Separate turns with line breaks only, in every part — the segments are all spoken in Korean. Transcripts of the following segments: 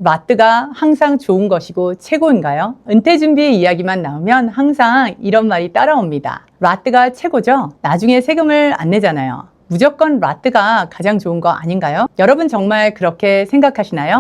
라뜨가 항상 좋은 것이고 최고인가요? 은퇴 준비 이야기만 나오면 항상 이런 말이 따라옵니다. 라뜨가 최고죠? 나중에 세금을 안 내잖아요. 무조건 라뜨가 가장 좋은 거 아닌가요? 여러분 정말 그렇게 생각하시나요?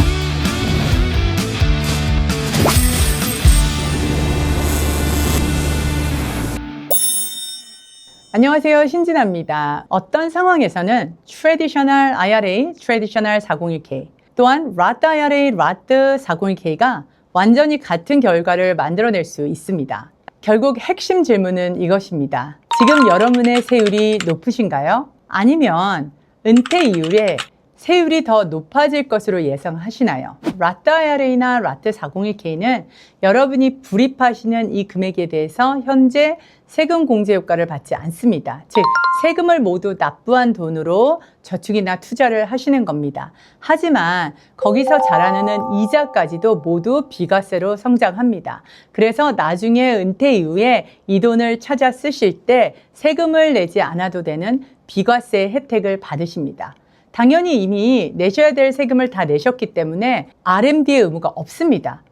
안녕하세요, 신진아입니다. 어떤 상황에서는 Traditional IRA, Traditional 401k 또한 라트 IRA, 라트 401k가 완전히 같은 결과를 만들어낼 수 있습니다. 결국 핵심 질문은 이것입니다. 지금 여러분의 세율이 높으신가요? 아니면 은퇴 이후에 세율이 더 높아질 것으로 예상하시나요? 라트 IRA나 라트 401k는 여러분이 불입하시는 이 금액에 대해서 현재 세금 공제 효과를 받지 않습니다. 즉, 세금을 모두 납부한 돈으로 저축이나 투자를 하시는 겁니다. 하지만 거기서 자라나는 이자까지도 모두 비과세로 성장합니다. 그래서 나중에 은퇴 이후에 이 돈을 찾아 쓰실 때 세금을 내지 않아도 되는 비과세 혜택을 받으십니다. 당연히 이미 내셔야 될 세금을 다 내셨기 때문에 RMD의 의무가 없습니다.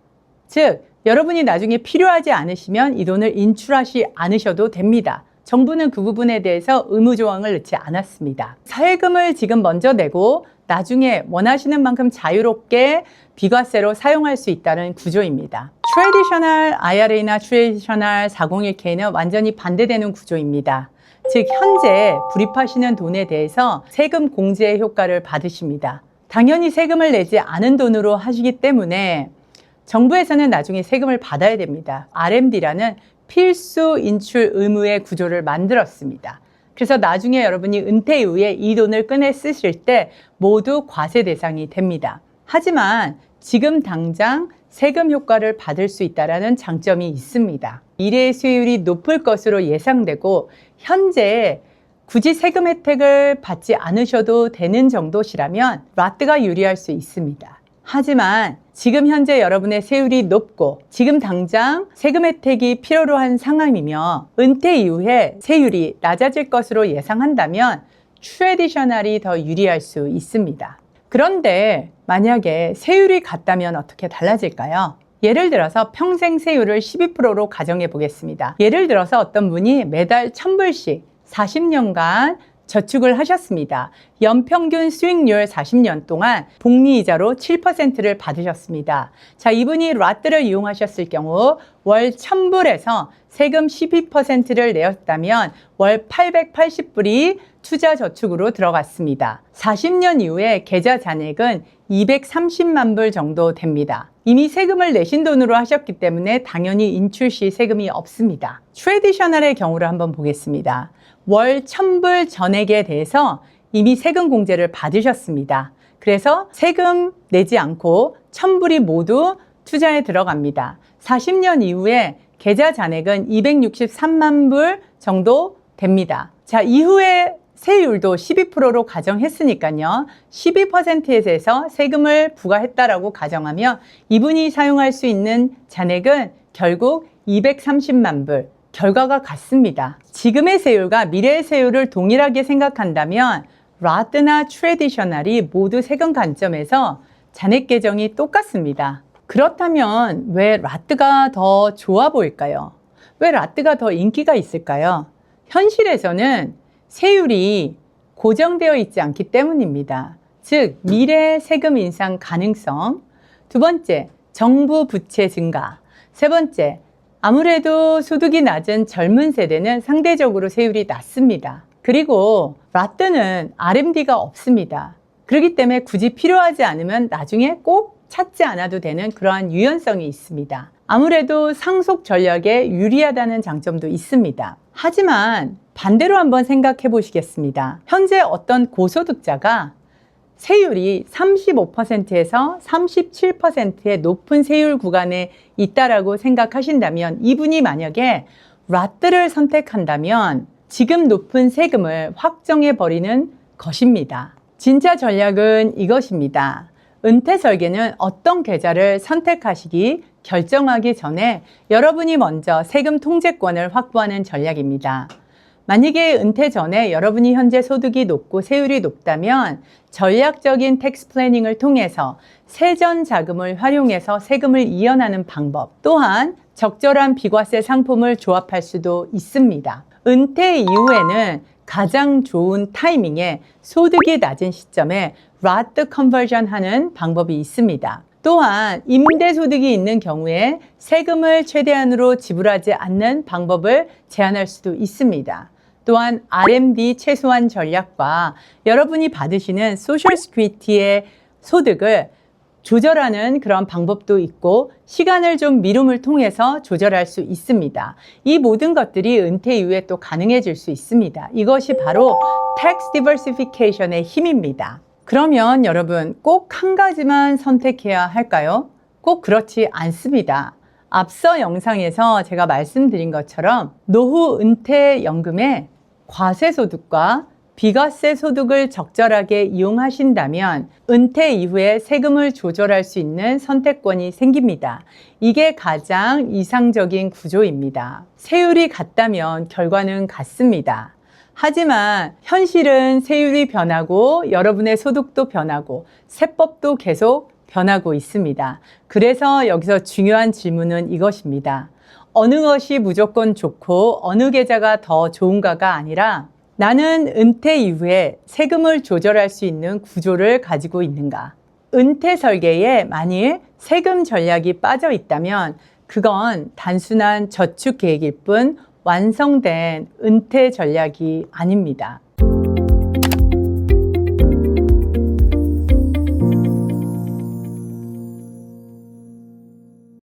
즉, 여러분이 나중에 필요하지 않으시면 이 돈을 인출하지 않으셔도 됩니다. 정부는 그 부분에 대해서 의무 조항을 넣지 않았습니다. 세금을 지금 먼저 내고 나중에 원하시는 만큼 자유롭게 비과세로 사용할 수 있다는 구조입니다. Traditional IRA나 Traditional 401k는 완전히 반대되는 구조입니다. 즉, 현재 불입하시는 돈에 대해서 세금 공제 효과를 받으십니다. 당연히 세금을 내지 않은 돈으로 하시기 때문에 정부에서는 나중에 세금을 받아야 됩니다. RMD라는 필수 인출 의무의 구조를 만들었습니다. 그래서 나중에 여러분이 은퇴 이후에 이 돈을 꺼내 쓰실 때 모두 과세 대상이 됩니다. 하지만 지금 당장 세금 효과를 받을 수 있다는 장점이 있습니다. 미래의 수익률이 높을 것으로 예상되고 현재 굳이 세금 혜택을 받지 않으셔도 되는 정도시라면 라뜨가 유리할 수 있습니다. 하지만 지금 현재 여러분의 세율이 높고 지금 당장 세금 혜택이 필요로 한 상황이며 은퇴 이후에 세율이 낮아질 것으로 예상한다면 트래디셔널이 더 유리할 수 있습니다. 그런데 만약에 세율이 같다면 어떻게 달라질까요? 예를 들어서 평생 세율을 12%로 가정해 보겠습니다. 예를 들어서 어떤 분이 매달 1,000불씩 40년간 저축을 하셨습니다. 연평균 수익률 40년 동안 복리이자로 7%를 받으셨습니다. 자, 이분이 라뜨를 이용하셨을 경우 월 1,000불에서 세금 12%를 내었다면 월 880불이 투자 저축으로 들어갔습니다. 40년 이후에 계좌 잔액은 230만 불 정도 됩니다. 이미 세금을 내신 돈으로 하셨기 때문에 당연히 인출 시 세금이 없습니다. 트래디셔널의 경우를 한번 보겠습니다. 월 1,000불 전액에 대해서 이미 세금 공제를 받으셨습니다. 그래서 세금 내지 않고 1,000불이 모두 투자에 들어갑니다. 40년 이후에 계좌 잔액은 263만 불 정도 됩니다. 자, 이후에 세율도 12%로 가정했으니까요. 12%에서 세금을 부과했다라고 가정하면 이분이 사용할 수 있는 잔액은 결국 230만 불. 결과가 같습니다. 지금의 세율과 미래의 세율을 동일하게 생각한다면 라뜨나 트래디셔널이 모두 세금 관점에서 잔액 계정이 똑같습니다. 그렇다면 왜 라뜨가 더 좋아 보일까요? 왜 라뜨가 더 인기가 있을까요? 현실에서는 세율이 고정되어 있지 않기 때문입니다. 즉, 미래 세금 인상 가능성. 두 번째, 정부 부채 증가. 세 번째, 아무래도 소득이 낮은 젊은 세대는 상대적으로 세율이 낮습니다. 그리고 라뜨는 RMD가 없습니다. 그렇기 때문에 굳이 필요하지 않으면 나중에 꼭 찾지 않아도 되는 그러한 유연성이 있습니다. 아무래도 상속 전략에 유리하다는 장점도 있습니다. 하지만 반대로 한번 생각해 보시겠습니다. 현재 어떤 고소득자가 세율이 35%에서 37%의 높은 세율 구간에 있다라고 생각하신다면 이분이 만약에 라뜨를 선택한다면 지금 높은 세금을 확정해 버리는 것입니다. 진짜 전략은 이것입니다. 은퇴 설계는 어떤 계좌를 선택하시기 결정하기 전에 여러분이 먼저 세금 통제권을 확보하는 전략입니다. 만약에 은퇴 전에 여러분이 현재 소득이 높고 세율이 높다면 전략적인 텍스 플래닝을 통해서 세전 자금을 활용해서 세금을 이연하는 방법, 또한 적절한 비과세 상품을 조합할 수도 있습니다. 은퇴 이후에는 가장 좋은 타이밍에 소득이 낮은 시점에 Roth 컨버전 하는 방법이 있습니다. 또한 임대소득이 있는 경우에 세금을 최대한으로 지불하지 않는 방법을 제한할 수도 있습니다. 또한 RMD 최소한 전략과 여러분이 받으시는 소셜 시큐리티의 소득을 조절하는 그런 방법도 있고 시간을 좀 미룸을 통해서 조절할 수 있습니다. 이 모든 것들이 은퇴 이후에 또 가능해질 수 있습니다. 이것이 바로 Tax Diversification의 힘입니다. 그러면 여러분 꼭 한 가지만 선택해야 할까요? 꼭 그렇지 않습니다. 앞서 영상에서 제가 말씀드린 것처럼 노후 은퇴연금의 과세소득과 비과세 소득을 적절하게 이용하신다면 은퇴 이후에 세금을 조절할 수 있는 선택권이 생깁니다. 이게 가장 이상적인 구조입니다. 세율이 같다면 결과는 같습니다. 하지만 현실은 세율이 변하고 여러분의 소득도 변하고 세법도 계속 변하고 있습니다. 그래서 여기서 중요한 질문은 이것입니다. 어느 것이 무조건 좋고 어느 계좌가 더 좋은가가 아니라 나는 은퇴 이후에 세금을 조절할 수 있는 구조를 가지고 있는가? 은퇴 설계에 만일 세금 전략이 빠져 있다면 그건 단순한 저축 계획일 뿐 완성된 은퇴 전략이 아닙니다.